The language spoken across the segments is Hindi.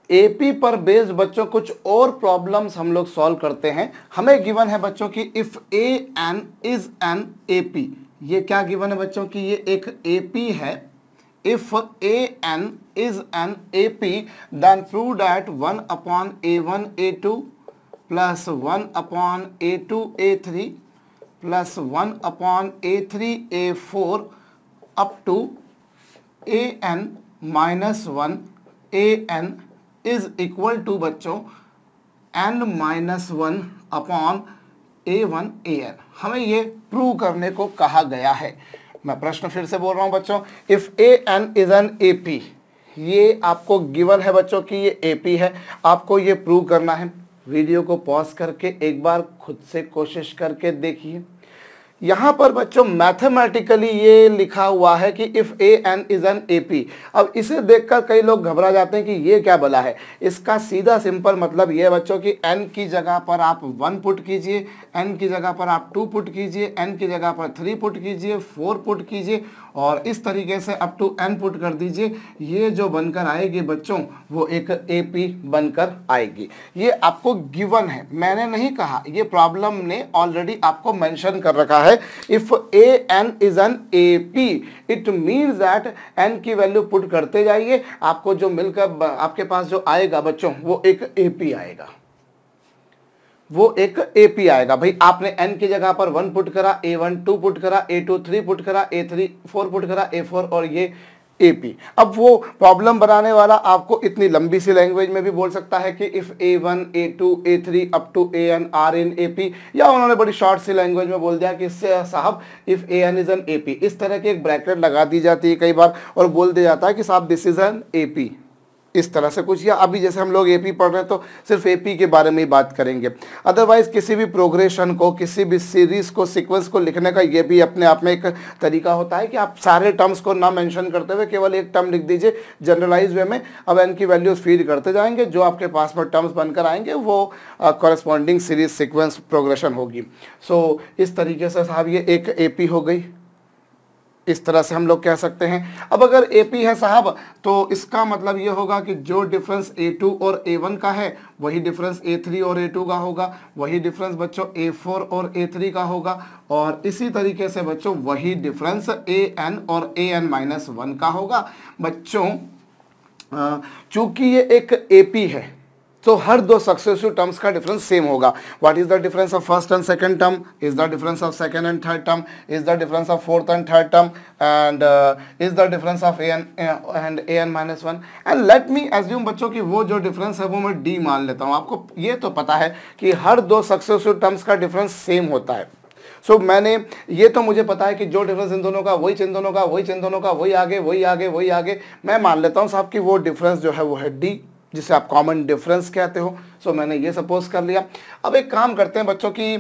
एपी पर बेस्ड बच्चों कुछ और प्रॉब्लम्स हम लोग सॉल्व करते हैं। हमें गिवन है बच्चों की if A N is an AP. ये क्या गिवन है बच्चों की, ये एक एपी है। If A N is an AP then prove that 1/A1 A2 plus 1/A2 A3 plus 1/A3 A4 up to an minus 1 an is equal to बच्चों n-1/A1 an। हमें ये प्रूव करने को कहा गया है। मैं प्रश्न फिर से बोल रहा हूं बच्चों, if an is an AP, ये आपको गिवन है बच्चों की ये एपी है, आपको ये प्रूव करना है। वीडियो को पॉज करके एक बार खुद से कोशिश करके देखिए। यहां पर बच्चों मैथमेटिकली ये लिखा हुआ है कि if A N is an AP. अब इसे देखकर कई लोग घबरा जाते हैं कि ये क्या बला है। इसका सीधा सिंपल मतलब ये बच्चों की n की जगह पर आप 1 पुट कीजिए, n की जगह पर आप 2 पुट कीजिए, n की जगह पर 3 पुट कीजिए, 4 पुट कीजिए और इस तरीके से अप टू n पुट कर दीजिए। ये जो बनकर आएगी बच्चों वो एक एपी बनकर आएगी। ये आपको गिवन है, मैंने नहीं कहा, ये प्रॉब्लम ने ऑलरेडी आपको मेंशन कर रखा है। If A N is an AP it means that n की वैल्यू पुट करते जाइए, आपको जो मिलकर आपके पास जो आएगा बच्चों वो एक एपी आएगा, वो एक एपी आएगा। भाई आपने n की जगह पर 1 पुट करा, A1 2 पुट करा, A2 3 पुट करा, A3 4 पुट करा, A4 और ये एपी। अब वो प्रॉब्लम बनाने वाला आपको इतनी लंबी सी लैंग्वेज में भी बोल सकता है कि if A1 A2 A3 up to AN are in AP, या उन्होंने बड़ी शॉर्ट सी लैंग्वेज में बोल दिया कि साहब if AN is an AP. इस तरह की एक ब्रैकेट लगा दी जाती है कई बार और बोल दिया जाता है कि साहब दिस इज एन एपी, इस तरह से कुछ। या अभी जैसे हम लोग एपी पढ़ रहे हैं तो सिर्फ एपी के बारे में ही बात करेंगे। अदरवाइज किसी भी प्रोग्रेशन को, किसी भी सीरीज को, सीक्वेंस को लिखने का ये भी अपने आप में एक तरीका होता है कि आप सारे टर्म्स को ना मेंशन करते हुए केवल एक टर्म लिख दीजिए जनरलाइज वे में। अब एन की वैल्यूज फीड करते जाएंगे, जो आपके पास में टर्म्स बनकर आएंगे वो कॉरेस्पॉन्डिंग सीरीज सीक्वेंस प्रोग्रेशन होगी। सो इस तरीके से साहब ये एक एपी हो गई, इस तरह से हम लोग कह सकते हैं। अब अगर एपी है साहब तो इसका मतलब ये होगा कि जो डिफरेंस A2 और A1 का है वही डिफरेंस A3 और A2 का होगा, वही डिफरेंस बच्चों A4 और A3 का होगा और इसी तरीके से बच्चों वही डिफरेंस AN और AN-1 का होगा। बच्चों चूंकि ये एक एपी है तो हर दो सक्सेसिव टर्म्स का डिफरेंस सेम होगा। What is the difference of first and second term, is the difference of second and third term, is the difference of fourth and third term and is the difference of AN-1 and let me assume बच्चों की वो जो डिफरेंस है वो मैं D मान लेता हूँ। आपको ये तो पता है कि हर दो सक्सेसिव टर्म्स का डिफरेंस सेम होता है। सो मैंने ये तो मुझे पता है कि जो डिफरेंस इन दोनों का वही इन दोनों का, वही इन दोनों का, वही आगे वही आगे वही आगे। मैं मान लेता हूँ साहब कि वो डिफरेंस जो है वो है D, जिसे आप कॉमन डिफरेंस कहते हो। सो मैंने ये सपोज कर लिया। अब एक काम करते हैं बच्चों की,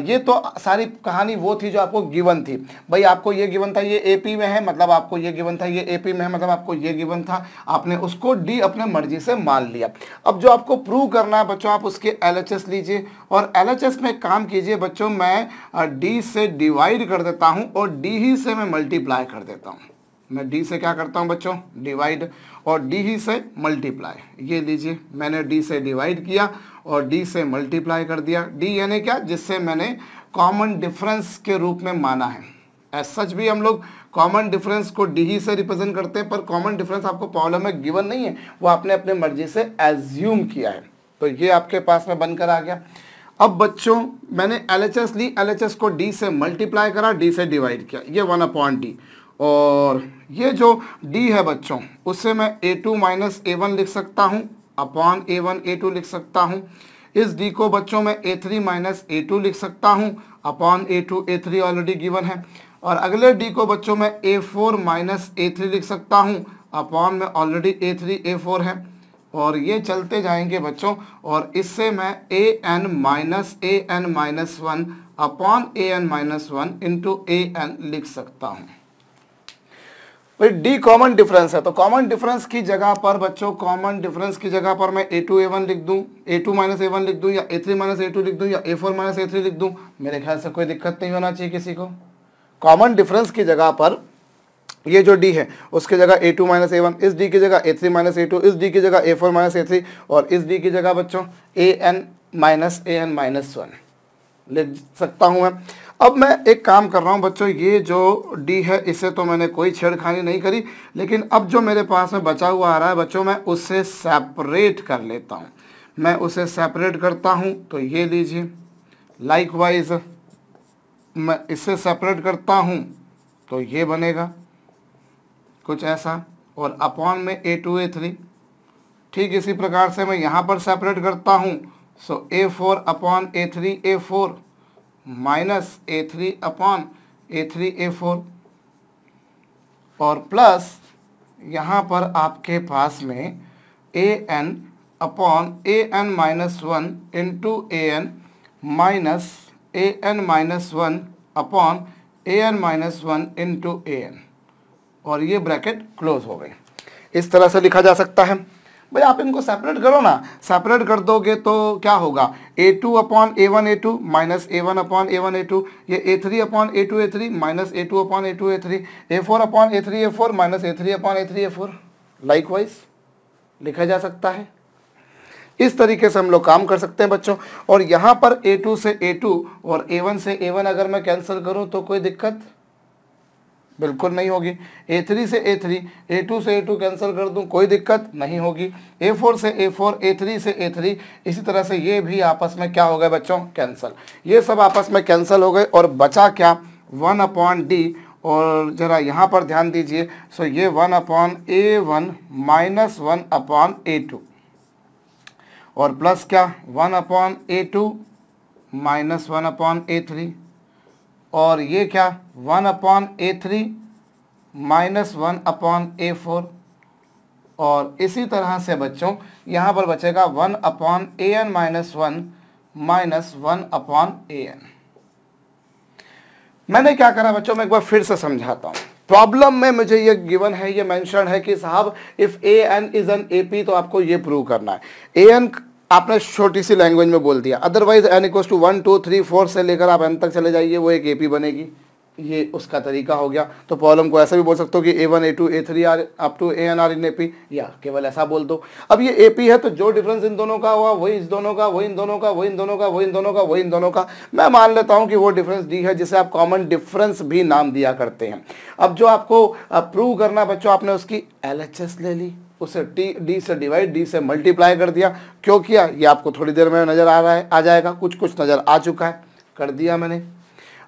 ये तो सारी कहानी वो थी जो आपको गिवन थी। भाई आपको ये गिवन था ये एपी में है, मतलब आपको ये गिवन था ये एपी में है, मतलब आपको ये गिवन था, आपने उसको डी अपने मर्जी से मान लिया। अब जो आपको प्रूव करना है बच्चों, आप उसके LHS लीजिए और LHS में काम कीजिए बच्चों। मैं डी से डिवाइड कर देता हूँ और डी ही से मैं मल्टीप्लाई कर देता हूँ। मैं डी से क्या करता हूँ बच्चों, डिवाइड, और डी ही से मल्टीप्लाई। ये लीजिए, मैंने डी से डिवाइड किया और डी से मल्टीप्लाई कर दिया। डी यानी क्या, जिससे मैंने कॉमन डिफरेंस के रूप में माना है। एज सच भी हम लोग कॉमन डिफरेंस को डी ही से रिप्रेजेंट करते हैं, पर कॉमन डिफरेंस आपको प्रॉब्लम में गिवन नहीं है, वो आपने अपने मर्जी से एज्यूम किया है। तो ये आपके पास में बनकर आ गया। अब बच्चों मैंने LHS ली, LHS को डी से मल्टीप्लाई करा, डी से डिवाइड किया, ये 1/D। और ये जो d है बच्चों उससे मैं A2 माइनस A1 लिख सकता हूँ, अपॉन A1 A2 लिख सकता हूँ। इस d को बच्चों मैं A3 माइनस A2 लिख सकता हूँ, upon A2 A3 already given है। और अगले d को बच्चों मैं A4 माइनस A3 लिख सकता हूँ, अपॉन में ऑलरेडी A3 A4 है। और ये चलते जाएंगे बच्चों, और इससे मैं AN-1 upon AN-1 into AN लिख सकता हूँ। भाई डी कॉमन डिफरेंस है तो कॉमन डिफरेंस की जगह पर बच्चों, कॉमन डिफरेंस की जगह पर मैं A2 A1 लिख दूं, A2 माइनस A1 लिख दूं, या A3 माइनस A2 लिख दूं, या A4 माइनस A3 लिख दूं। मेरे ख्याल से कोई दिक्कत नहीं होना चाहिए किसी को। कॉमन डिफरेंस की जगह पर ये जो d है उसकी जगह a2 माइनस a1, इस d की जगह a3 माइनस a2, इस d की जगह a4 माइनस a3 और इस d की जगह बच्चों an माइनस an माइनस 1 लिख सकता हूँ मैं। अब मैं एक काम कर रहा हूँ बच्चों, ये जो d है इसे तो मैंने कोई छेड़खानी नहीं करी, लेकिन अब जो मेरे पास में बचा हुआ आ रहा है बच्चों मैं उससे सेपरेट कर लेता हूँ। मैं उसे सेपरेट करता हूँ तो ये लीजिए, लाइकवाइज मैं इससे सेपरेट करता हूँ तो ये बनेगा कुछ ऐसा, और अपॉन में a2 a3। ठीक इसी प्रकार से मैं यहाँ पर सेपरेट करता हूँ, सो a4 upon a3 a4 minus a3 upon a3 a4 और प्लस यहाँ पर आपके पास में an upon an minus 1 into an minus an minus 1 upon an minus 1 into an, और ये ब्रैकेट क्लोज हो गई। इस तरह से लिखा जा सकता है। भाई आप इनको सेपरेट करो ना, सेपरेट कर दोगे तो क्या होगा, a2 upon a1 a2 minus a1 upon a1 a2, ये a3 upon a2 a3 minus a2 upon a2 a3, a4 upon a3 a4 minus a3 upon a3 a4 likewise लिखा जा सकता है। इस तरीके से हम लोग काम कर सकते हैं बच्चों। और यहाँ पर a2 से a2 और a1 से a1 अगर मैं कैंसिल करूँ तो कोई दिक्कत बिल्कुल नहीं होगी। a3 से a3, a2 से a2 कैंसिल कर दूं कोई दिक्कत नहीं होगी। a4 से a4, a3 से a3, इसी तरह से ये भी आपस में क्या हो गए बच्चों, कैंसिल। ये सब आपस में कैंसिल हो गए और बचा क्या, 1 अपॉन d। और ज़रा यहाँ पर ध्यान दीजिए, सो ये 1 upon a1 minus 1 upon a2 और प्लस क्या 1 upon a2 minus 1 upon a3 और ये क्या 1 upon a3 minus 1 upon a4 और इसी तरह से बच्चों यहाँ पर बचेगा 1 upon an minus 1 minus 1 upon an। मैंने क्या करा बच्चों, मैं एक बार फिर से समझाता हूँ। प्रॉब्लम में मुझे ये गिवन है, ये मेंशन है कि साहब if an is an AP, तो आपको ये प्रूव करना है। an आपने छोटी सी लैंग्वेज में बोल दिया, अदरवाइज n इक्वल्स टू 1 2 3 4 से लेकर आप n तक चले जाइए, वो एक AP बनेगी। ये उसका तरीका हो गया। तो प्रॉब्लम को ऐसा भी बोल सकते हो कि a1 a2 a3 are up to an are in AP, या केवल ऐसा बोल दो। अब ये AP है तो जो डिफरेंस इन दोनों का हुआ वही इस दोनों का, वही इन दोनों का, वही इन दोनों का, वही इन दोनों का, वही इन दोनों का। मैं मान लेता हूं कि वो डिफरेंस D है, जिसे आप कॉमन डिफरेंस भी नाम दिया करते हैं। अब जो आपको प्रूव करना बच्चों, आपने उसकी LHS ले ली, उसे D से डिवाइड, D से मल्टीप्लाई कर दिया। क्यों किया ये आपको थोड़ी देर में नज़र आ रहा है, आ जाएगा, कुछ कुछ नज़र आ चुका है, कर दिया मैंने।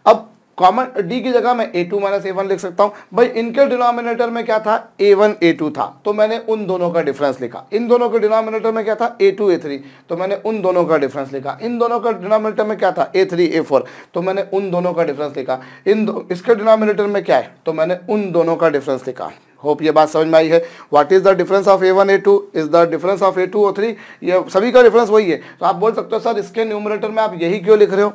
अब कॉमन D की जगह मैं a2 माइनस a1 लिख सकता हूँ। भाई इनके डिनोमिनेटर में क्या था, a1 a2 था, तो मैंने उन दोनों का डिफरेंस लिखा। इन दोनों के डिनोमिनेटर में क्या था, a2 a3, तो मैंने उन दोनों का डिफरेंस लिखा। इन दोनों का डिनोमिनेटर में क्या था, a3 a4, तो मैंने उन दोनों का डिफरेंस लिखा। इसके डिनोमिनेटर में क्या है, तो मैंने उन दोनों का डिफरेंस लिखा। होप ये बात समझ में आई है। What is the difference of a1 a2 is the difference of a2 a3, ये सभी का डिफरेंस वही है। तो आप बोल सकते हो सर इसके न्यूमरेटर में आप यही क्यों लिख रहे हो,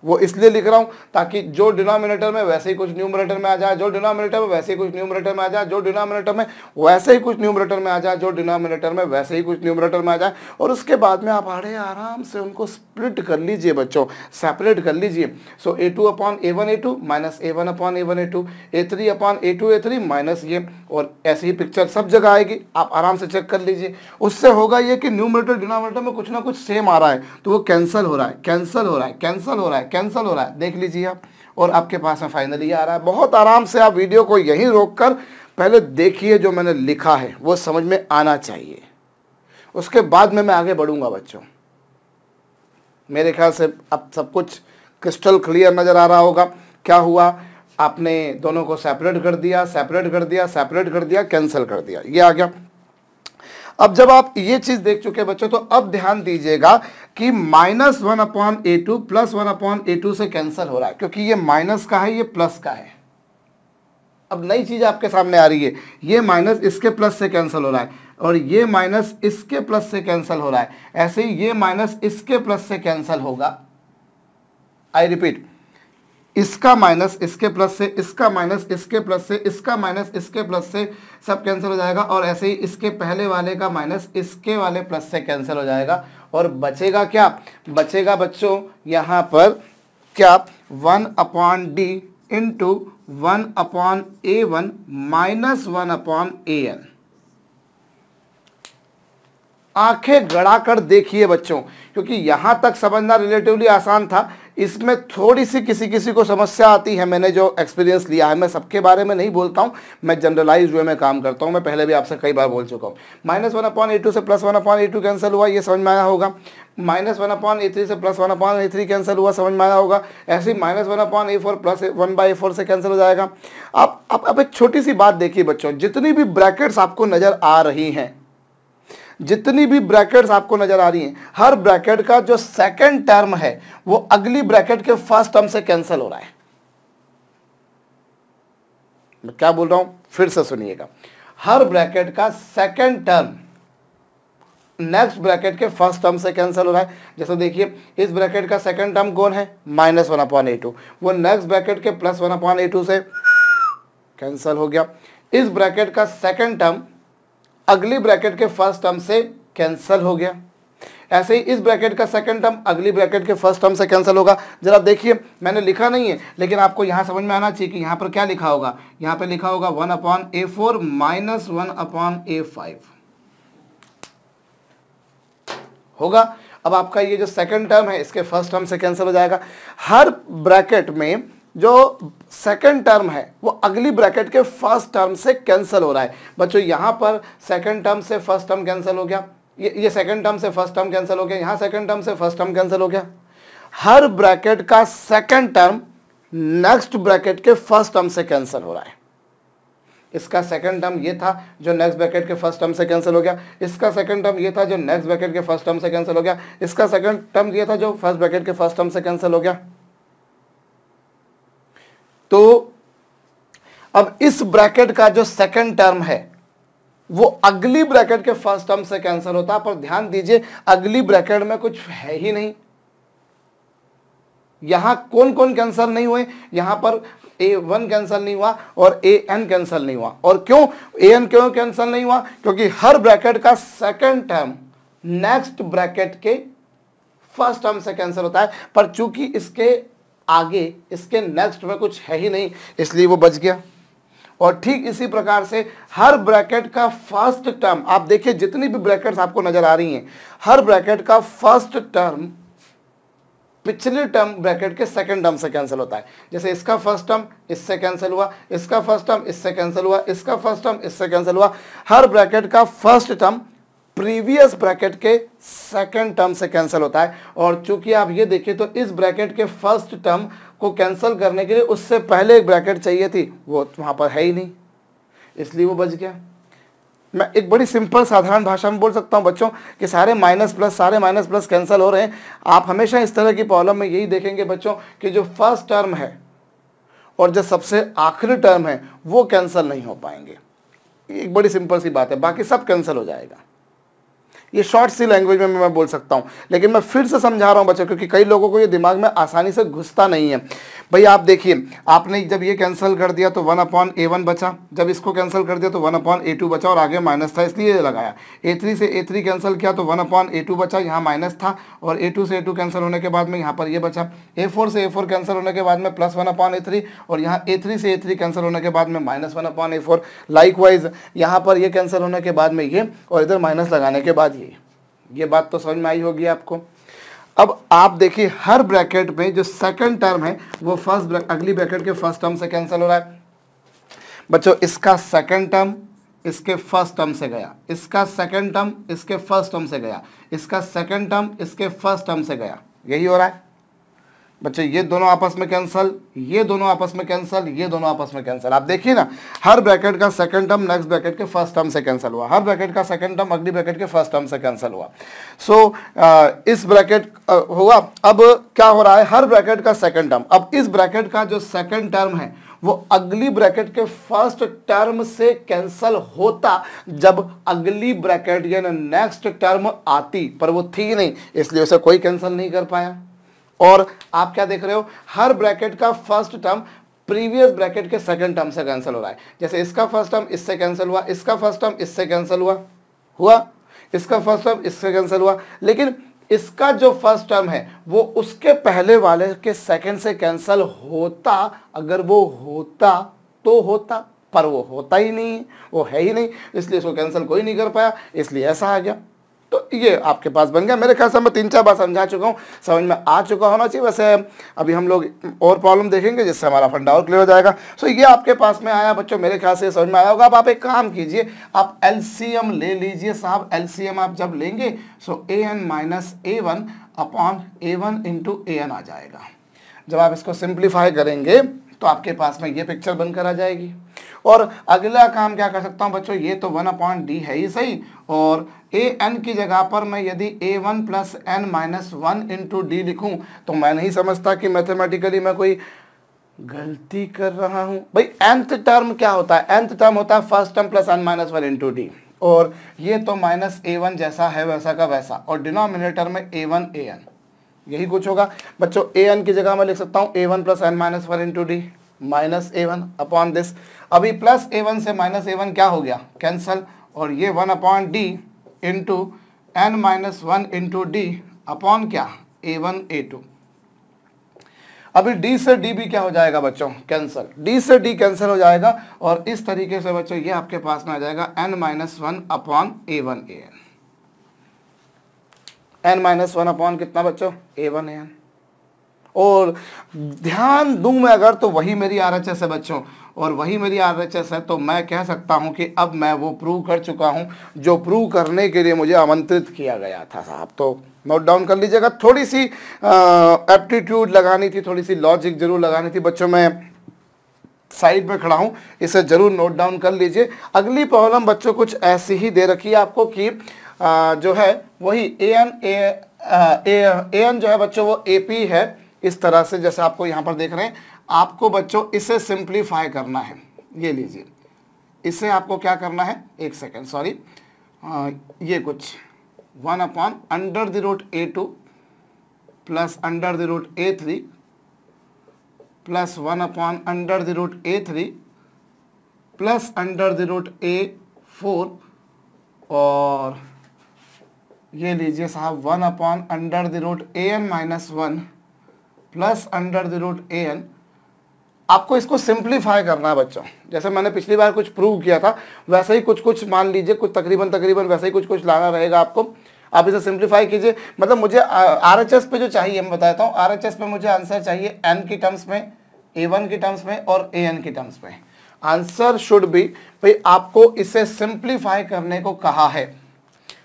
वो इसलिए लिख रहा हूं ताकि जो डिनोमिनेटर में वैसे ही कुछ न्यूमरेटर में आ जाए, जो डिनोमिनेटर में वैसे ही कुछ न्यूमरेटर में आ जाए, जो डिनोमिनेटर में वैसे ही कुछ न्यूमरेटर में आ जाए, जो डिनोमिनेटर में वैसे ही कुछ न्यूमरेटर में आ जाए। और उसके बाद में आप बड़े आराम से उनको स्प्लिट कर लीजिए बच्चों, सेपरेट कर लीजिए। सो a2 upon a1 a2 minus a1 upon a1 a2, a3 upon a2 a3 minus ये, और ऐसी ही पिक्चर सब जगह आएगी, आप आराम से चेक कर लीजिए। उससे होगा ये कि न्यूमरेटर डिनोमिनेटर में कुछ ना कुछ सेम आ रहा है, तो वो कैंसिल हो रहा है, कैंसिल हो रहा है, कैंसिल हो रहा है, कैंसिल हो रहा है, देख लीजिए आप। और आपके पास में फाइनली आ रहा है। बहुत आराम से आप वीडियो को यहीं रोककर पहले देखिए, जो मैंने लिखा है वो समझ में आना चाहिए, उसके बाद में मैं आगे बढ़ूंगा बच्चों। मेरे ख्याल से अब सब कुछ क्रिस्टल क्लियर नज़र आ रहा होगा। क्या हुआ, आपने दोनों को सेपरेट कर दिया, सेपरेट कर दिया, सेपरेट कर दिया, कैंसिल कर दिया, ये आ गया। अब जब आप ये चीज देख चुके बच्चों, तो अब ध्यान दीजिएगा कि minus 1 upon a2 plus 1 upon a2 से कैंसिल हो रहा है, क्योंकि ये माइनस का है, ये प्लस का है। अब नई चीज आपके सामने आ रही है, ये माइनस इसके प्लस से कैंसिल हो रहा है, और ये माइनस इसके प्लस से कैंसिल हो रहा है। ऐसे ही ये माइनस इसके प्लस से कैंसिल होगा। आई रिपीट, इसका माइनस इसके प्लस से, इसका माइनस इसके प्लस से, इसका माइनस इसके प्लस से, सब कैंसिल हो जाएगा। और ऐसे ही इसके पहले वाले का माइनस इसके वाले प्लस से कैंसिल हो जाएगा। और बचेगा क्या, बचेगा बच्चों यहाँ पर क्या, 1 upon d into 1/a1 minus 1/an। आंखें गड़ाकर देखिए बच्चों, क्योंकि यहां तक समझना रिलेटिवली आसान था, इसमें थोड़ी सी किसी किसी को समस्या आती है। मैंने जो एक्सपीरियंस लिया है, मैं सबके बारे में नहीं बोलता हूं, मैं जनरलाइज वे में काम करता हूं। मैं पहले भी आपसे कई बार बोल चुका हूं। -1/a2 से +1/a2 कैंसिल हुआ, ये समझ में आया होगा। -1/a3 से +1/a3 कैंसिल हुआ, समझ में आया होगा। ऐसे ही -1/a4 +1/a4 से कैंसिल हो जाएगा। अब एक छोटी सी बात देखिए बच्चों, जितनी भी ब्रैकेट्स आपको नजर आ रही हैं, जितनी भी ब्रैकेट्स आपको नजर आ रही हैं, हर ब्रैकेट का जो सेकंड टर्म है वो अगली ब्रैकेट के फर्स्ट टर्म से कैंसिल हो रहा है। मैं क्या बोल रहा हूं, फिर से सुनिएगा। हर ब्रैकेट का सेकंड टर्म नेक्स्ट ब्रैकेट के फर्स्ट टर्म से कैंसिल हो रहा है। जैसे देखिए, इस ब्रैकेट का सेकंड टर्म कौन है, -1/a2, वो नेक्स्ट ब्रैकेट के +1/a2 से कैंसिल हो गया। इस ब्रैकेट का सेकंड टर्म अगली ब्रैकेट के फर्स्ट टर्म से कैंसिल हो गया। ऐसे ही इस ब्रैकेट का सेकंड टर्म अगली ब्रैकेट के फर्स्ट टर्म से कैंसिल होगा। जरा देखिए, मैंने लिखा नहीं है, लेकिन आपको यहां समझ में आना चाहिए कि यहां पर क्या लिखा होगा। यहां पे लिखा होगा 1/a4 माइनस 1/a5 होगा। अब आपका ये जो सेकंड टर्म है इसके फर्स्ट टर्म से कैंसिल हो जाएगा। हर ब्रैकेट में जो सेकंड टर्म है वो अगली ब्रैकेट के फर्स्ट टर्म से कैंसिल हो रहा है। बच्चों यहां पर सेकंड टर्म से फर्स्ट टर्म कैंसिल हो गया, ये सेकंड टर्म से फर्स्ट टर्म कैंसिल हो गया, यहां सेकंड टर्म से फर्स्ट टर्म कैंसिल हो गया। हर ब्रैकेट का सेकंड टर्म नेक्स्ट ब्रैकेट के फर्स्ट टर्म से कैंसिल हो रहा है। इसका सेकंड टर्म ये था जो नेक्स्ट ब्रैकेट के फर्स्ट टर्म से कैंसिल हो गया। इसका सेकंड टर्म ये था जो नेक्स्ट ब्रैकेट के फर्स्ट टर्म से कैंसिल हो गया। इसका सेकंड टर्म ये था जो फर्स्ट ब्रैकेट के फर्स्ट टर्म से कैंसिल हो गया। तो अब इस ब्रैकेट का जो सेकंड टर्म है वो अगली ब्रैकेट के फर्स्ट टर्म से कैंसिल होता है। पर ध्यान दीजिए, अगली ब्रैकेट में कुछ है ही नहीं। यहां कौन कौन कैंसिल नहीं हुए, यहां पर a1 कैंसिल नहीं हुआ और an कैंसिल नहीं हुआ। और क्यों an क्यों कैंसिल नहीं हुआ, क्योंकि हर ब्रैकेट का सेकंड टर्म नेक्स्ट ब्रैकेट के फर्स्ट टर्म से कैंसिल होता है। पर चूंकि इसके आगे इसके नेक्स्ट में कुछ है ही नहीं, इसलिए वो बच गया। और ठीक इसी प्रकार से हर ब्रैकेट का फर्स्ट टर्म, आप देखिए जितनी भी ब्रैकेट्स आपको नजर आ रही हैं, हर ब्रैकेट का फर्स्ट टर्म पिछले टर्म ब्रैकेट के सेकंड टर्म से कैंसिल होता है। जैसे इसका फर्स्ट टर्म इससे कैंसिल हुआ, इसका फर्स्ट टर्म इससे कैंसिल हुआ, इसका फर्स्ट टर्म इससे कैंसिल हुआ। हर ब्रैकेट का फर्स्ट टर्म प्रीवियस ब्रैकेट के सेकंड टर्म से कैंसिल होता है। और चूंकि आप ये देखिए तो इस ब्रैकेट के फर्स्ट टर्म को कैंसिल करने के लिए उससे पहले एक ब्रैकेट चाहिए थी, वो वहां पर है ही नहीं, इसलिए वो बच गया। मैं एक बड़ी सिंपल साधारण भाषा में बोल सकता हूं बच्चों कि सारे माइनस प्लस कैंसिल हो रहे हैं। आप हमेशा इस तरह की प्रॉब्लम में यही देखेंगे बच्चों कि जो फर्स्ट टर्म है और जो सबसे आखिरी टर्म है वो कैंसिल नहीं हो पाएंगे। एक बड़ी सिंपल सी बात है, बाकी सब कैंसिल हो जाएगा। ये शॉर्ट सी लैंग्वेज में मैं बोल सकता हूँ, लेकिन मैं फिर से समझा रहा हूँ बच्चों, क्योंकि कई लोगों को ये दिमाग में आसानी से घुसता नहीं है। भाई आप देखिए, आपने जब ये कैंसिल कर दिया तो 1/a1 बचा, जब इसको कैंसिल कर दिया तो 1/a2 बचा और आगे माइनस था इसलिए ये लगाया। a3 से a3 कैंसिल किया तो 1/a2 बचा, यहाँ माइनस था, और a2 से a2 कैंसिल होने के बाद में यहाँ पर ये बचा। a4 से a4 कैंसिल होने के बाद में +1/a3, और यहाँ a3 से a3 कैंसिल होने के बाद में -1/a4। लाइकवाइज यहाँ पर ये कैंसिल होने के बाद में ये, और इधर माइनस लगाने के बाद ये बात तो समझ में आई होगी आपको। अब आप देखिए हर ब्रैकेट में जो सेकंड टर्म है वो अगली ब्रैकेट के फर्स्ट टर्म से कैंसिल हो रहा है। बच्चों इसका सेकंड टर्म इसके फर्स्ट टर्म से गया, इसका सेकंड टर्म इसके फर्स्ट टर्म से गया, इसका सेकंड टर्म इसके फर्स्ट टर्म से गया, यही हो रहा है बच्चों। ये दोनों आपस में कैंसिल, ये दोनों आपस में कैंसिल, ये दोनों आपस में कैंसिल। आप देखिए ना, हर ब्रैकेट का सेकंड टर्म नेक्स्ट ब्रैकेट के फर्स्ट टर्म से कैंसिल हुआ, हर ब्रैकेट का सेकंड टर्म अगली ब्रैकेट के फर्स्ट टर्म से कैंसिल हुआ। इस ब्रैकेट हुआ। अब क्या हो रहा है, हर ब्रैकेट का सेकंड टर्म, अब इस ब्रैकेट का जो सेकंड टर्म है वो अगली ब्रैकेट के फर्स्ट टर्म से कैंसिल होता जब अगली ब्रैकेट यानी नेक्स्ट टर्म आती, पर वो थी नहीं, इसलिए उसे कोई कैंसिल नहीं कर पाया। और आप क्या देख रहे हो, हर ब्रैकेट का फर्स्ट टर्म प्रीवियस ब्रैकेट के सेकंड टर्म से कैंसिल हो रहा है। जैसे इसका फर्स्ट टर्म इससे कैंसिल हुआ, इसका फर्स्ट टर्म इससे कैंसिल हुआ, इसका फर्स्ट टर्म इससे कैंसिल हुआ, लेकिन इसका जो फर्स्ट टर्म है वो उसके पहले वाले के सेकंड से कैंसिल होता, अगर वो होता तो होता, पर वो होता ही नहीं है, वो है ही नहीं, इसलिए इसको कैंसिल कोई नहीं कर पाया, इसलिए ऐसा आ गया। तो ये आपके पास बन गया। मेरे ख्याल से मैं 3-4 बार समझा चुका हूँ, समझ में आ चुका होना चाहिए। वैसे अभी हम लोग और प्रॉब्लम देखेंगे जिससे हमारा फंडा और क्लियर हो जाएगा। सो ये आपके पास में आया बच्चों, मेरे ख्याल से समझ में आया होगा। अब आप एक काम कीजिए, आप एलसीएम ले लीजिए साहब। एलसीएम आप जब लेंगे सो an minus a1 upon a1 into an आ जाएगा। जब आप इसको सिंप्लीफाई करेंगे तो आपके पास में ये पिक्चर बनकर आ जाएगी। और अगला काम क्या कर सकता हूं बच्चों, ये तो 1 अपॉन डी है ही सही, और ए एन की जगह पर मैं यदि a1 plus N minus 1 into D लिखूं तो मैं नहीं समझता कि मैथमेटिकली मैं कोई गलती कर रहा हूं। भाई nth टर्म क्या होता है, nth टर्म होता है first term plus N minus 1 into D, और ये तो माइनस a1 जैसा है वैसा का वैसा, और डिनोमिनेटर में a1 an, यही कुछ होगा बच्चों। an की जगह मैं लिख सकता हूँ a1 plus N minus 1 into D minus a1 upon this. अभी प्लस a1 से माइनस a1 क्या हो गया, कैंसल, और ये 1 upon D into N minus 1 into D upon क्या, a1 a2। अभी d से d भी क्या हो जाएगा बच्चों, कैंसल, d से d कैंसिल हो जाएगा, और इस तरीके से बच्चों ये आपके पास में आ जाएगा n minus 1 upon a1 an। n minus 1 upon कितना बच्चों, a1 an। और ध्यान दूं मैं अगर तो वही मेरी RHS है बच्चों, और वही मेरी RHS है, तो मैं कह सकता हूं कि अब मैं वो प्रूव कर चुका हूं जो प्रूव करने के लिए मुझे आमंत्रित किया गया था साहब। तो नोट डाउन कर लीजिएगा। थोड़ी सी एप्टीट्यूड लगानी थी, थोड़ी सी लॉजिक जरूर लगानी थी बच्चों। मैं साइड में खड़ा हूं, इसे जरूर नोट डाउन कर लीजिए। अगली प्रॉब्लम बच्चों कुछ ऐसी ही दे रखी है आपको कि जो है वही an जो है बच्चों वो AP है, इस तरह से जैसे आपको यहाँ पर देख रहे हैं। आपको बच्चों इसे सिंप्लीफाई करना है, ये लीजिए, इसे आपको क्या करना है, एक सेकेंड सॉरी, ये कुछ 1 upon under the root a2 plus under the root a3 plus 1 upon under the root a3 plus under the root a4, और ये लीजिए साहब 1 upon under the root an minus 1 plus under the root an। आपको इसको सिंप्लीफाई करना है बच्चों, जैसे मैंने पिछली बार कुछ प्रूव किया था वैसे ही कुछ मान लीजिए, कुछ तकरीबन वैसे ही कुछ लाना रहेगा आपको। आप इसे सिंप्लीफाई कीजिए। मतलब मुझे RHS पे जो चाहिए मैं बताता हूँ, RHS पे मुझे आंसर चाहिए n की टर्म्स में, a1 की टर्म्स में और an की टर्म्स में। आंसर शुड बी, भाई आपको इसे सिंप्लीफाई करने को कहा है,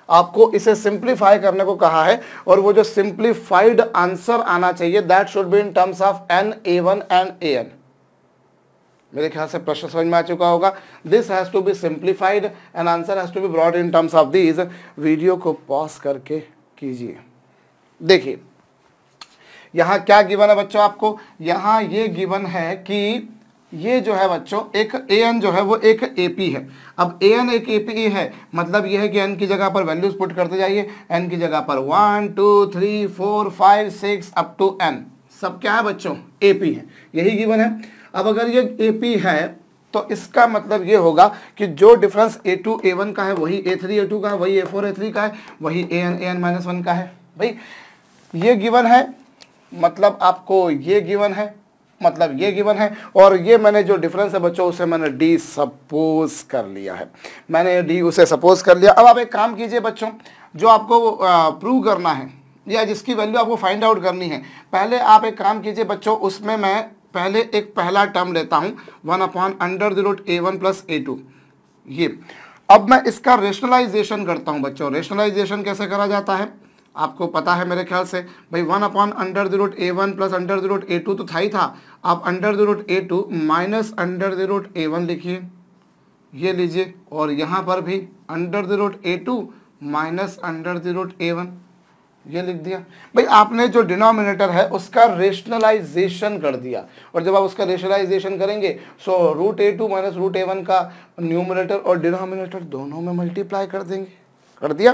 आपको इसे सिंप्लीफाई करने को कहा है, और वो जो सिंप्लीफाइड आंसर आना चाहिए that should be in terms of n a1 and an। मेरे ख्याल से प्रश्न समझ में आ चुका होगा। This has to be simplified and answer has to be brought in terms of these. Video को पॉज करके कीजिए। देखिए यहाँ क्या गिवन है बच्चों, आपको यहाँ ये गिवन है कि ये जो है बच्चों एक an जो है वो एक AP है। अब an एक AP है, मतलब ये है कि n की जगह पर वैल्यूज पुट करते जाइए। n की जगह पर 1 2 3 4 5 6 अप टू n सब क्या है बच्चों, AP है, यही गिवन है। अब अगर ये AP है तो इसका मतलब ये होगा कि जो डिफरेंस a2 a1 का है वही a3 a2 का है, वही a4 a3 का है, वही an माइनस 1 का है। भाई ये गिवन है, मतलब आपको ये गिवन है, मतलब ये गिवन है, और ये मैंने जो डिफरेंस है बच्चों उसे मैंने डी सपोज कर लिया है, मैंने डी उसे सपोज कर लिया। अब आप एक काम कीजिए बच्चों, जो आपको प्रूव करना है या जिसकी वैल्यू आपको फाइंड आउट करनी है, पहले आप एक काम कीजिए बच्चों, उसमें मैं पहले एक पहला टर्म लेता हूँ 1 upon under the root a1 plus a2। ये अब मैं इसका रेशनलाइजेशन करता हूँ बच्चों। रेशनलाइजेशन कैसे करा जाता है आपको पता है मेरे ख्याल से। भाई 1 upon under the root a1 plus under the root a2 तो था ही था। आप under the root a2 minus under the root a1 लिखिए, ये लीजिए, और यहाँ पर भी under the root a2 minus under the root a1, ये लिख दिया। भाई आपने जो डिनोमिनेटर है उसका रेशनलाइजेशन कर दिया, और जब आप उसका रेशनलाइजेशन करेंगे so root a2 minus root a1 का न्यूमरेटर और डिनोमिनेटर दोनों में मल्टीप्लाई कर देंगे, कर दिया।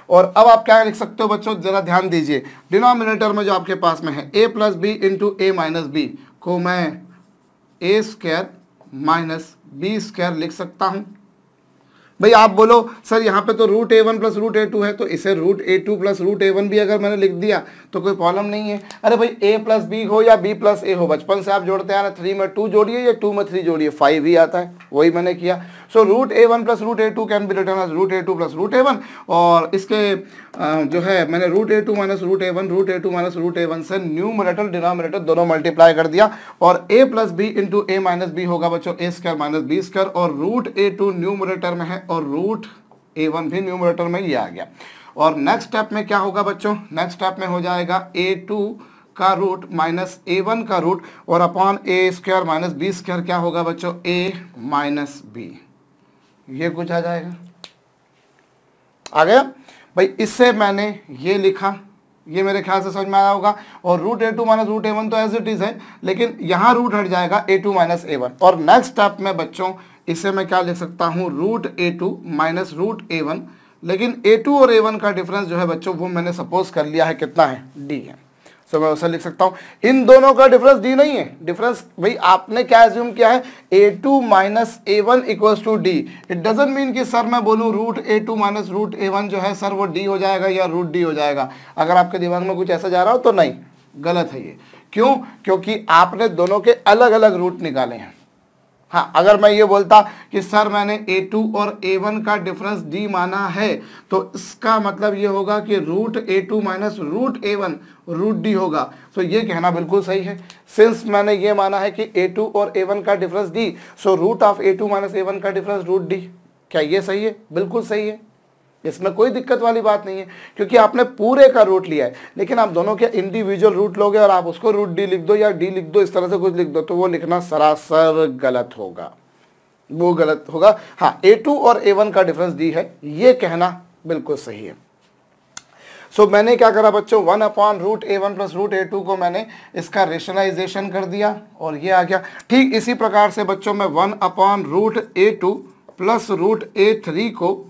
और अब आप क्या लिख सकते हो बच्चों, जरा ध्यान दीजिए। डिनोमिनेटर में जो आपके पास में है a plus b into a minus b को मैं a square minus b square लिख सकता हूं। भाई आप बोलो सर यहाँ पे तो root a one plus root a two है, तो इसे root a two plus root a one भी अगर मैंने लिख दिया तो कोई प्रॉब्लम नहीं है। अरे भाई ए प्लस बी हो या बी प्लस ए हो, बचपन से आप जोड़ते आ रहे, 3 में 2 जोड़िए या 2 में 3 जोड़िए, 5 ही आता है, वही मैंने किया। So root a one plus root a two can be written as root a two plus root a one, और इसके जो है मैंने root a two minus root a one, root a two minus root a one से न्यूमरेटर डिनोमिनेटर दोनों मल्टीप्लाई कर दिया, और a plus b into a minus b होगा बच्चों a square minus b square, और रूट ए टू न्यूमरेटर में है और रूट ए वन भी न्यूमरेटर में, ये आ गया। और नेक्स्ट स्टेप में क्या होगा बच्चों, नेक्स्ट स्टेप में हो जाएगा ए टू का रूट माइनस ए वन का रूट और अपॉन ए स्क्वायर माइनस बी स्क्वायर, क्या होगा बच्चों ए माइनस बी, ये कुछ आ जाएगा। आ गया भाई, इससे मैंने ये लिखा, ये मेरे ख्याल से समझ में आया होगा। और root a two minus root a one तो एज इट इज है, लेकिन यहाँ रूट हट जाएगा a two minus a one. और नेक्स्ट स्टेप में बच्चों इसे मैं क्या लिख सकता हूँ, root a two minus root a one, लेकिन ए टू और ए वन का डिफरेंस जो है बच्चों वो मैंने सपोज कर लिया है कितना है, डी है। सो मैं उसे लिख सकता हूँ, इन दोनों का डिफरेंस डी नहीं है, डिफरेंस भाई आपने क्या एज्यूम किया है, a two minus a one equals two d. It doesn't mean कि सर मैं बोलूँ root a two minus root a one जो है सर वो डी हो जाएगा या रूट डी हो जाएगा। अगर आपके दिमाग में कुछ ऐसा जा रहा हो तो नहीं, गलत है ये। क्यों? क्योंकि आपने दोनों के अलग अलग रूट निकाले हैं। हाँ, अगर मैं ये बोलता कि सर मैंने a2 और a1 का डिफरेंस d माना है, तो इसका मतलब ये होगा कि root a2 minus root a1 root d होगा। सो ये कहना बिल्कुल सही है। सिंस मैंने ये माना है कि a2 और a1 का difference d, so root of a2 minus a1 का डिफरेंस रूट d। क्या ये सही है? बिल्कुल सही है, इसमें कोई दिक्कत वाली बात नहीं है, क्योंकि आपने पूरे का रूट लिया है। लेकिन आप दोनों के इंडिविजुअल रूट लोगे और आप उसको रूट डी लिख दो या डी लिख दो, इस तरह से कुछ लिख दो, तो वो लिखना सरासर गलत होगा, वो गलत होगा। हाँ, a2 और a1 का डिफरेंस डी है, ये कहना बिल्कुल सही है। सो मैंने क्या करा बच्चों, 1 upon root a one plus root a two को मैंने इसका रेशनलाइजेशन कर दिया और ये आ गया। ठीक इसी प्रकार से बच्चों मैं 1 upon root a two plus root a three को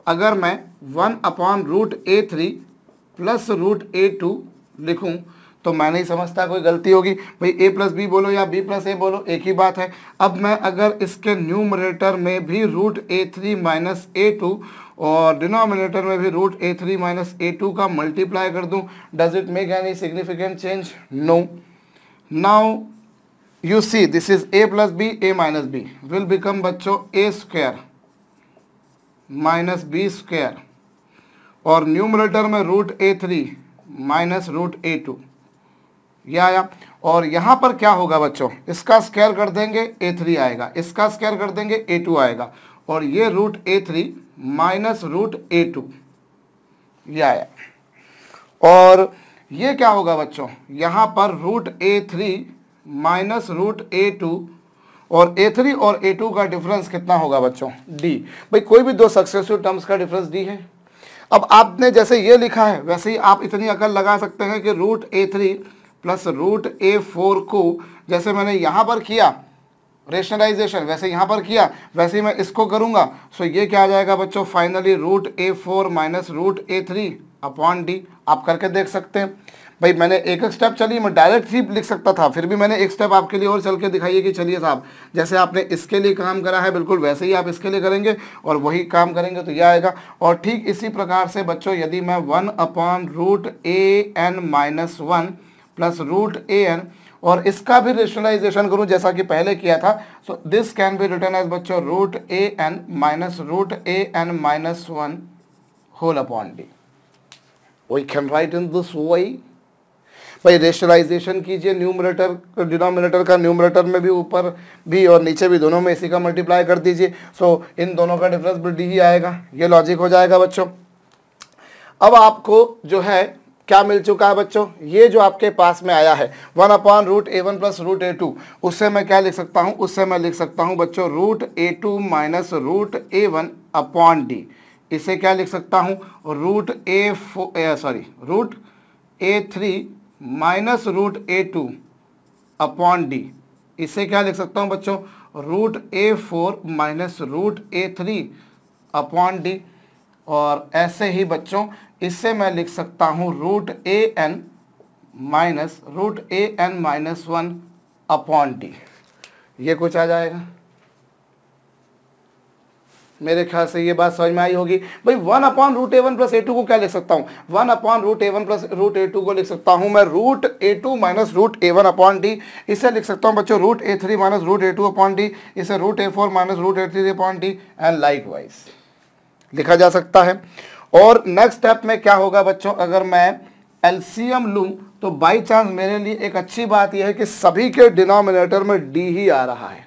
अगर मैं 1 upon root a three plus root a two लिखूँ तो मैं नहीं समझता कोई गलती होगी। भाई a प्लस बी बोलो या b प्लस ए बोलो, एक ही बात है। अब मैं अगर इसके न्यूमरेटर में भी root a three minus a two और डिनोमिनेटर में भी root a three minus a two का मल्टीप्लाई कर दूं, does it make any significant change? No. Now you see this is a plus b, a minus b will become बच्चों a square minus b square, और न्यूमरेटर में root a three minus root a two, ये आया। और यहाँ पर क्या होगा बच्चों, इसका स्क्वायर कर देंगे ए थ्री आएगा, इसका स्क्वायर कर देंगे ए टू आएगा, और ये root a three minus root a two, ये आया। और ये क्या होगा बच्चों, यहाँ पर root a three minus root a two, और a3 और a2 का डिफरेंस कितना होगा बच्चों, d। भाई कोई भी दो सक्सेसिव टर्म्स का डिफरेंस d है। अब आपने जैसे ये लिखा है वैसे ही आप इतनी अकल लगा सकते हैं कि root a3 plus root a4 को जैसे मैंने यहाँ पर किया रेशनलाइजेशन, वैसे यहाँ पर किया, वैसे ही मैं इसको करूँगा। सो ये क्या आ जाएगा बच्चों, finally root a4 minus root a3 upon d। आप करके देख सकते हैं। भाई मैंने एक एक स्टेप, चलिए मैं डायरेक्ट ही लिख सकता था, फिर भी मैंने एक स्टेप आपके लिए और चल के दिखाइए कि चलिए साहब जैसे आपने इसके लिए काम करा है बिल्कुल वैसे ही आप इसके लिए करेंगे और वही काम करेंगे तो यह आएगा। और ठीक इसी प्रकार से बच्चों यदि मैं 1 upon root a n minus one plus root a n और इसका भी रेशनलाइजेशन करूं जैसा कि पहले किया था, so this can be written as बच्चों root a n minus root a n minus one whole upon d. We can write in this way. भाई रेशनलाइजेशन कीजिए, न्यूमरेटर डिनोमिनेटर का न्यूमरेटर में भी ऊपर भी और नीचे भी दोनों में इसी का मल्टीप्लाई कर दीजिए। सो इन दोनों का डिफरेंस भी डी ही आएगा, ये लॉजिक हो जाएगा बच्चों। अब आपको जो है क्या मिल चुका है बच्चों, ये जो आपके पास में आया है 1 upon root a one plus root a two, उससे मैं क्या लिख सकता हूँ, उससे मैं लिख सकता हूँ बच्चों root a two minus root a one upon d. इसे क्या लिख सकता हूँ, root root a three minus root a two upon d. इसे क्या लिख सकता हूँ बच्चों, root a four minus root a three upon d. और ऐसे ही बच्चों इससे मैं लिख सकता हूँ root a n minus one upon d. ये कुछ आ जाएगा, मेरे ख्याल से ये बात समझ में आई होगी। भाई 1/√A1 प्लस A2 को क्या लिख सकता हूँ, 1/√A1 प्लस √A2 को लिख सकता हूँ मैं √A2 माइनस √A1/D। इसे लिख सकता हूँ बच्चों √A3 माइनस √A2/D, इसे √A4 minus √A3/D and like wise लिखा जा सकता है। और नेक्स्ट स्टेप में क्या होगा बच्चों, अगर मैं एलसीएम लूँ तो बाई चांस मेरे लिए एक अच्छी बात यह है कि सभी के डिनोमिनेटर में डी ही आ रहा है।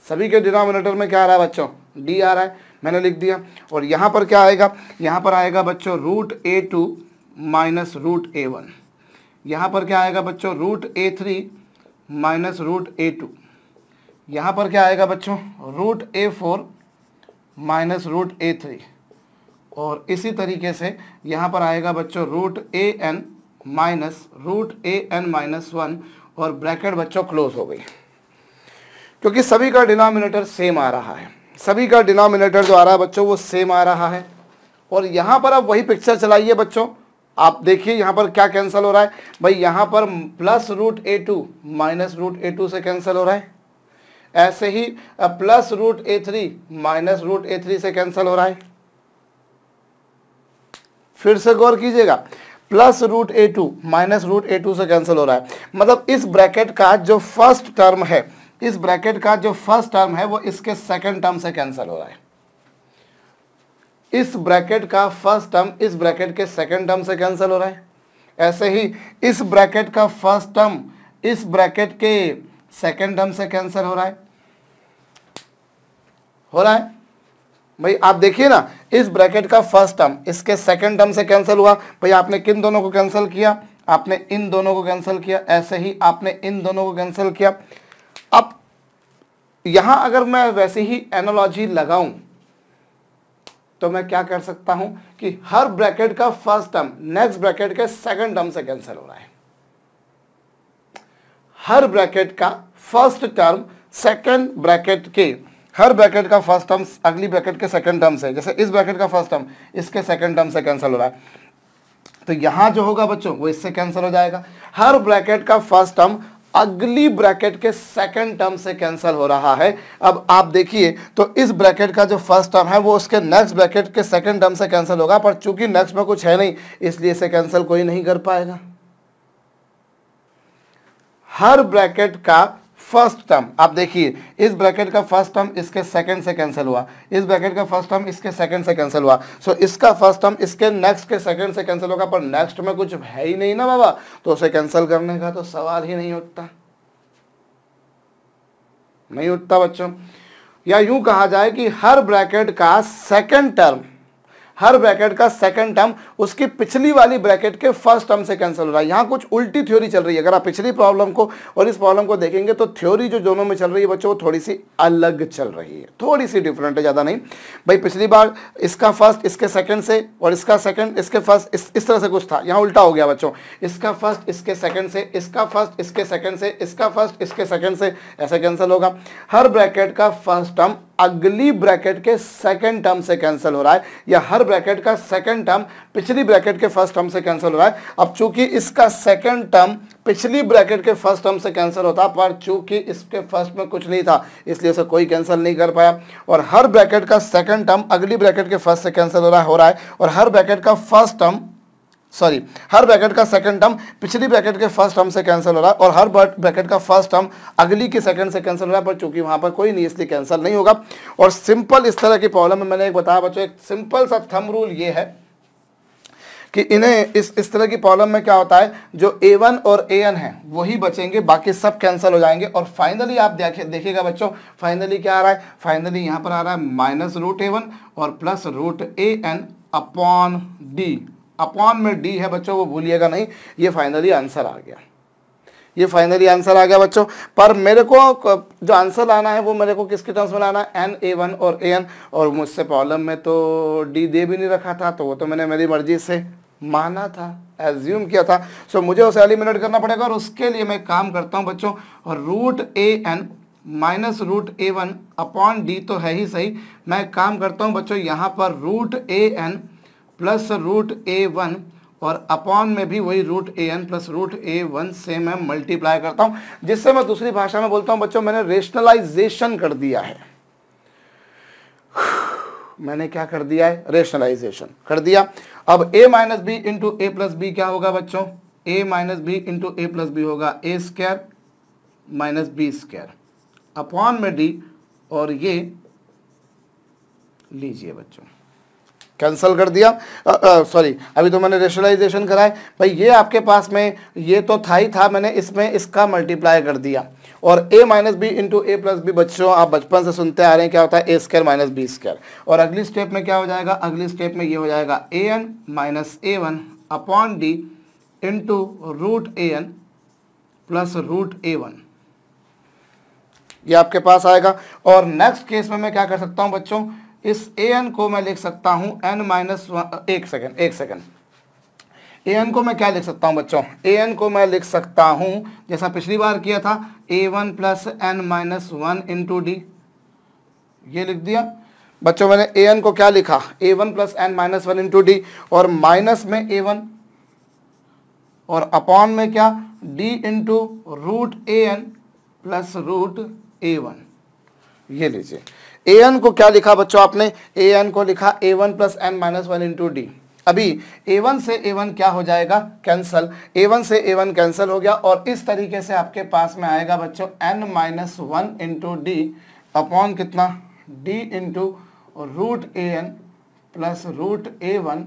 सभी के डिनोमिनेटर में क्या आ रहा है बच्चों, डी आ रहा है, मैंने लिख दिया। और यहाँ पर क्या आएगा, यहाँ पर आएगा बच्चों √A2 माइनस √A1। यहाँ पर क्या आएगा बच्चों √A3 माइनस √A2। यहाँ पर क्या आएगा बच्चों √A4 माइनस √A3। और इसी तरीके से यहाँ पर आएगा बच्चों √AN माइनस √AN माइनस 1 और ब्रैकेट बच्चों क्लोज हो गई, क्योंकि सभी का डिनोमिनेटर सेम आ रहा है। सभी का डिनोमिनेटर जो आ रहा है बच्चों वो सेम आ रहा है। और यहाँ पर आप वही पिक्चर चलाइए बच्चों, आप देखिए यहाँ पर क्या कैंसिल हो रहा है भाई, यहाँ पर प्लस √A2 माइनस √A2 से कैंसिल हो रहा है। ऐसे ही प्लस √A3 माइनस √A3 से कैंसिल हो रहा है। फिर से गौर कीजिएगा, प्लस √A2 माइनस √A2 से कैंसिल हो रहा है। मतलब इस ब्रैकेट का जो फर्स्ट टर्म है, इस ब्रैकेट का जो फर्स्ट टर्म है वो इसके सेकंड टर्म से कैंसिल हो रहा है। इस ब्रैकेट का फर्स्ट टर्म इस ब्रैकेट के सेकंड टर्म से कैंसिल हो रहा है। ऐसे ही इस ब्रैकेट का फर्स्ट टर्म इस ब्रैकेट के सेकंड टर्म से कैंसिल हो रहा है। भाई आप देखिए ना, इस ब्रैकेट का फर्स्ट टर्म इसके सेकंड टर्म से कैंसिल हुआ। भाई आपने किन दोनों को कैंसिल किया, आपने इन दोनों को कैंसिल किया। ऐसे ही आपने इन दोनों को कैंसिल किया। अब यहां अगर मैं वैसे ही एनालॉजी लगाऊं तो मैं क्या कर सकता हूं कि हर ब्रैकेट का फर्स्ट टर्म नेक्स्ट ब्रैकेट के सेकंड टर्म से कैंसिल हो रहा है। हर ब्रैकेट का फर्स्ट टर्म सेकंड ब्रैकेट के, हर ब्रैकेट का फर्स्ट टर्म अगली ब्रैकेट के सेकंड टर्म से, जैसे इस ब्रैकेट का फर्स्ट टर्म इसके सेकंड टर्म से कैंसिल हो रहा है, तो यहां जो होगा बच्चों वो इससे कैंसिल हो जाएगा। हर ब्रैकेट का फर्स्ट टर्म अगली ब्रैकेट के सेकंड टर्म से कैंसिल हो रहा है। अब आप देखिए तो इस ब्रैकेट का जो फर्स्ट टर्म है वो उसके नेक्स्ट ब्रैकेट के सेकंड टर्म से कैंसिल होगा, पर चूंकि नेक्स्ट में कुछ है नहीं इसलिए इसे कैंसिल कोई नहीं कर पाएगा। हर ब्रैकेट का फर्स्ट टर्म, आप देखिए इस ब्रैकेट का फर्स्ट टर्म इसके सेकंड से कैंसिल हुआ, इस ब्रैकेट का फर्स्ट टर्म इसके सेकंड से कैंसिल हुआ। सो इसका फर्स्ट टर्म इसके नेक्स्ट के सेकंड से कैंसिल होगा, पर नेक्स्ट में कुछ है ही नहीं ना बाबा, तो उसे कैंसिल करने का तो सवाल ही नहीं उठता बच्चों। या यूं कहा जाए कि हर ब्रैकेट का सेकंड टर्म, हर ब्रैकेट का सेकंड टर्म उसकी पिछली वाली ब्रैकेट के फर्स्ट टर्म से कैंसिल हो रहा है। यहाँ कुछ उल्टी थ्योरी चल रही है। अगर आप पिछली प्रॉब्लम को और इस प्रॉब्लम को देखेंगे तो थ्योरी जो दोनों में चल रही है बच्चों वो थोड़ी सी अलग चल रही है, थोड़ी सी डिफरेंट है, ज़्यादा नहीं। भाई पिछली बार इसका फर्स्ट इसके सेकंड से और इसका सेकंड इसके फर्स्ट इस तरह से कुछ था, यहाँ उल्टा हो गया बच्चों। इसका फर्स्ट इसके सेकंड से, इसका फर्स्ट इसके सेकंड से, इसका फर्स्ट इसके सेकंड से, ऐसे कैंसिल होगा। हर ब्रैकेट का फर्स्ट टर्म अगली ब्रैकेट के सेकंड टर्म से कैंसिल हो रहा है, या हर ब्रैकेट का सेकंड टर्म पिछली ब्रैकेट के फर्स्ट टर्म से कैंसिल हो रहा है। अब चूंकि इसका सेकंड टर्म पिछली ब्रैकेट के फर्स्ट टर्म से कैंसिल होता, पर चूंकि इसके फर्स्ट में कुछ नहीं था इसलिए उसे कोई कैंसिल नहीं कर पाया। और हर ब्रैकेट का सेकंड टर्म अगली ब्रैकेट के फर्स्ट से कैंसिल हो रहा है। और हर ब्रैकेट का फर्स्ट टर्म हर ब्रैकेट का सेकंड टर्म पिछली ब्रैकेट के फर्स्ट टर्म से कैंसिल हो रहा है, और हर ब्रैकेट का फर्स्ट टर्म अगली के सेकंड से कैंसिल हो रहा है, पर चूंकि वहां पर कोई नहीं इसलिए कैंसिल नहीं होगा। और सिंपल इस तरह की प्रॉब्लम में मैंने एक बताया बच्चों, एक सिंपल सा थंब रूल ये है कि इन्हें इस तरह की प्रॉब्लम में क्या होता है, जो A1 और AN है वही बचेंगे, बाकी सब कैंसिल हो जाएंगे। और फाइनली आप देखिएगा बच्चों, फाइनली क्या आ रहा है, फाइनली यहाँ पर आ रहा है माइनस √A1 और plus √AN upon D। Upon में D है बच्चों, वो भूलिएगा नहीं। ये फाइनली आंसर आ गया, ये फाइनली आंसर आ गया बच्चों। पर मेरे को जो आंसर लाना है वो मेरे को किसके टर्म्स में लाना है, N A1 और AN। और मुझसे प्रॉब्लम में तो D दे भी नहीं रखा था, तो वो तो मैंने मेरी मर्जी से माना था, एज्यूम किया था। सो मुझे उसे एलिमिनेट करना पड़ेगा, और उसके लिए मैं काम करता हूँ बच्चों, और √AN minus √A1 upon D तो है ही सही। मैं काम करता हूँ बच्चों यहाँ पर √AN प्लस √A1 और अपॉन में भी वही √AN प्लस √A1 से मैं मल्टीप्लाई करता हूँ, जिससे मैं दूसरी भाषा में बोलता हूँ बच्चों मैंने रेशनलाइजेशन कर दिया है। मैंने क्या कर दिया है, रेशनलाइजेशन कर दिया। अब a minus b into a plus b क्या होगा बच्चों, a minus b into a plus b होगा a square minus b square upon में d, और ये लीजिए बच्चों कैंसल कर दिया। सॉरी, अभी तो मैंने रेशनलाइजेशन कराए भाई, ये आपके पास में ये तो था ही था, मैंने इसमें इसका मल्टीप्लाई कर दिया। और a minus b into a plus b बच्चों आप बचपन से सुनते आ रहे हैं क्या होता है, ए स्क्वायर माइनस बी स्क्वायर। और अगली स्टेप में क्या हो जाएगा, अगली स्टेप में ये हो जाएगा a n minus a one upon D into root a n plus root a one, ये आपके पास आएगा। और नेक्स्ट केस में मैं क्या कर सकता हूँ बच्चों, इस ए एन को मैं लिख सकता हूँ एन माइनस एक सेकेंड ए एन को मैं क्या लिख सकता हूँ बच्चों, ए एन को मैं लिख सकता हूँ जैसा पिछली बार किया था, a one plus N minus one into d, ये लिख दिया बच्चों मैंने। ए एन को क्या लिखा, a one plus N minus one into D, और माइनस में ए वन और अपॉन में क्या, d into root a n plus root a one, ये लीजिए। ए एन को क्या लिखा बच्चों आपने, ए एन को लिखा a one plus N minus one into d. अभी a1 से a1 क्या हो जाएगा, कैंसल, a1 से a1 कैंसल हो गया, और इस तरीके से आपके पास में आएगा बच्चों n minus one into D upon कितना, d into root a n plus root a one,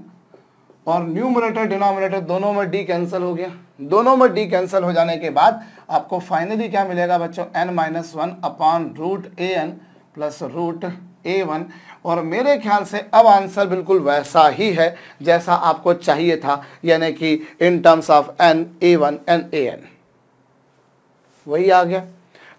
और न्यूमरेटर डिनोमिनेटर दोनों में d कैंसिल हो गया। दोनों में d कैंसिल हो जाने के बाद आपको फाइनली क्या मिलेगा बच्चों, n minus one upon root a n plus root a one. और मेरे ख्याल से अब आंसर बिल्कुल वैसा ही है जैसा आपको चाहिए था, यानी कि in terms of n a one n a n, वही आ गया।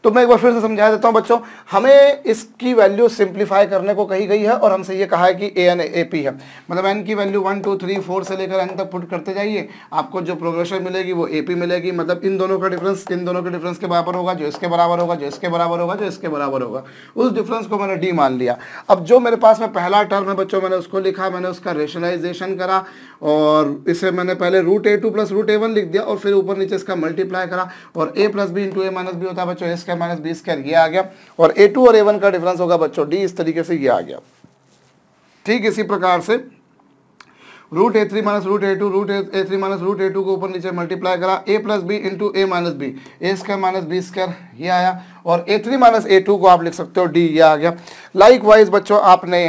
तो मैं एक बार फिर से समझा देता हूं बच्चों, हमें इसकी वैल्यू सिंप्लीफाई करने को कही गई है, और हमसे ये कहा है कि ए एन ए पी है, मतलब एन की वैल्यू 1 2 3 4 से लेकर एन तक पुट करते जाइए, आपको जो प्रोग्रेशन मिलेगी वो ए पी मिलेगी। मतलब इन दोनों का डिफरेंस इन दोनों के डिफरेंस के बराबर होगा, जो इसके बराबर होगा, जो इसके बराबर होगा, जो इसके बराबर होगा, उस डिफरेंस को मैंने डी मान लिया। अब जो मेरे पास में पहला टर्म है बच्चों, मैंने उसको लिखा, मैंने उसका रेशनलाइजेशन करा, और इसे मैंने पहले root a two plus root a one लिख दिया, और फिर ऊपर नीचे इसका मल्टीप्लाई करा, और ए plus b into a minus B होता है बच्चों a square minus b square, ये आ गया। और a2 और a1 का डिफरेंस होगा बच्चों डी, इस तरीके से ये आ गया। ठीक इसी प्रकार से root a three minus root a two, root a three minus root a two को ऊपर नीचे मल्टीप्लाई करा, a plus b into a minus b, a square minus b square, ये आया। और a three minus a two को आप लिख सकते हो डी, ये आ गया। लाइक वाइज बच्चों आपने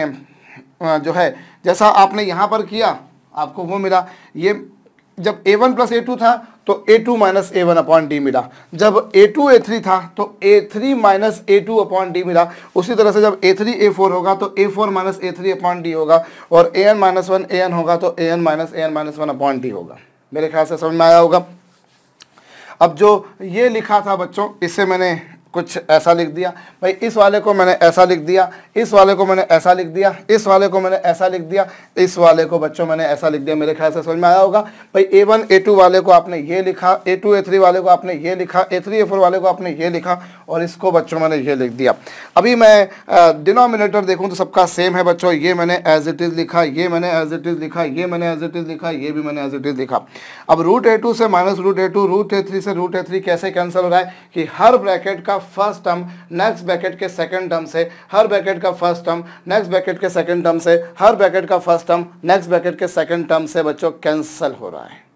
जो है जैसा आपने यहाँ पर किया आपको वो मिला। ये जब a1 प्लस a2 था तो a2 minus a1 upon D मिला, जब a2 a3 था तो a3 minus a2 upon D मिला। उसी तरह से जब a3 a4 होगा तो a4 minus a3 upon D होगा, और an माइनस वन an होगा तो an minus one upon D होगा। मेरे ख्याल से समझ में आया होगा। अब जो ये लिखा था बच्चों, इससे मैंने कुछ ऐसा लिख दिया भाई, इस वाले को मैंने ऐसा लिख दिया, इस वाले को मैंने ऐसा लिख दिया, इस वाले को मैंने ऐसा लिख दिया, इस वाले को बच्चों मैंने ऐसा लिख दिया। मेरे ख्याल से समझ में आया होगा भाई। a1 a2 वाले को आपने ये लिखा, a2 a3 वाले को आपने ये लिखा, a3 a4 वाले को आपने ये लिखा, और इसको बच्चों मैंने ये लिख दिया। अभी मैं डिनोमिनेटर देखूँ तो सबका सेम है बच्चों, ये मैंने एज इट इज़ लिखा, ये मैंने एज इट इज़ लिखा, ये मैंने एज इट इज़ लिखा, ये भी मैंने एज इट इज़ लिखा। अब रूट a2 से minus root a2, root a3 से रूट a3 कैसे कैंसिल हो रहा है कि हर ब्रैकेट का फर्स्ट टर्म नेक्स्ट ब्रैकेट के सेकंड टर्म से, हर ब्रैकेट का फर्स्ट टर्म नेक्स्ट ब्रैकेट के सेकंड टर्म से, हर ब्रैकेट का फर्स्ट टर्म नेक्स्ट ब्रैकेट के सेकंड टर्म से बच्चों कैंसिल हो रहा है।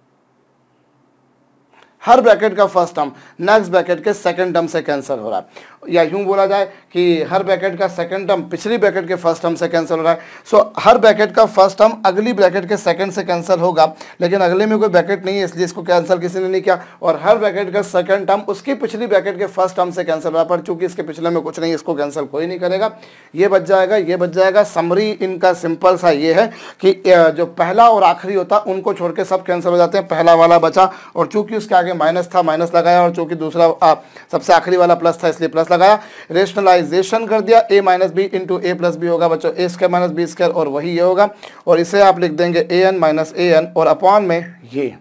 हर ब्रैकेट का फर्स्ट टर्म नेक्स्ट ब्रैकेट के सेकंड टर्म से कैंसिल हो रहा है, या यूं बोला जाए कि हर ब्रैकेट का सेकंड टर्म पिछली ब्रैकेट के फर्स्ट टर्म से कैंसिल हो रहा है। सो हर ब्रैकेट का फर्स्ट टर्म अगली ब्रैकेट के सेकंड से कैंसिल होगा, लेकिन अगले में कोई ब्रैकेट नहीं है इसलिए इसको कैंसिल किसी ने नहीं किया। और हर ब्रैकेट का सेकंड टर्म उसकी पिछली ब्रैकेट के फर्स्ट टर्म से कैंसिल हो रहा है, पर चूंकि इसके पिछले में कुछ नहीं, इसको कैंसिल कोई नहीं करेगा, ये बच जाएगा, ये बच जाएगा। समरी इनका सिंपल सा ये है कि जो पहला और आखिरी होता है उनको छोड़ के सब कैंसिल हो जाते हैं, पहला वाला बचा, और चूंकि उसके आगे माइनस था माइनस लगाया, और चूंकि दूसरा सबसे आखिरी वाला प्लस था इसलिए प्लस लगाया। रेशनलाइजेशन कर दिया, a minus b into a plus b होगा बच्चों a square minus b square, और वही ये होगा। और इसे आप लिख देंगे a n minus a n, और अपॉन में ये,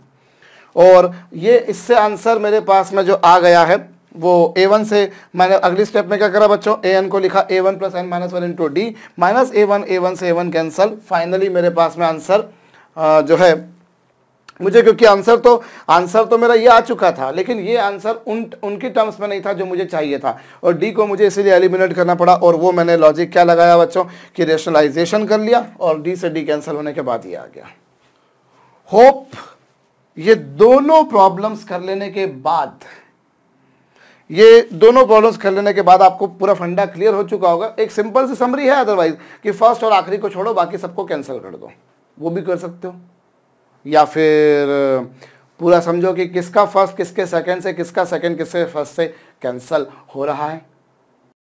और ये इससे आंसर मेरे पास में जो आ गया है वो a1 से मैंने अगली स्टेप में क्या करा बच्चों, an को लिखा a1 plus N minus one into D minus a1 से a1 कैंसल। फाइनली मेरे पास में आंसर जो है मुझे, क्योंकि आंसर तो मेरा ये आ चुका था, लेकिन ये आंसर उनकी टर्म्स में नहीं था जो मुझे चाहिए था, और डी को मुझे इसीलिए एलिमिनेट करना पड़ा। और वो मैंने लॉजिक क्या लगाया बच्चों कि रेशनलाइजेशन कर लिया, और डी से डी कैंसिल होने के बाद ये आ गया। होप ये दोनों प्रॉब्लम्स कर लेने के बाद आपको पूरा फंडा क्लियर हो चुका होगा। एक सिंपल सी समरी है अदरवाइज कि फर्स्ट और आखिरी को छोड़ो, बाकी सबको कैंसिल कर दो, वो भी कर सकते हो, या फिर पूरा समझो कि किसका फर्स्ट किसके सेकंड से, किसका सेकंड किसके फर्स्ट से कैंसिल हो रहा है।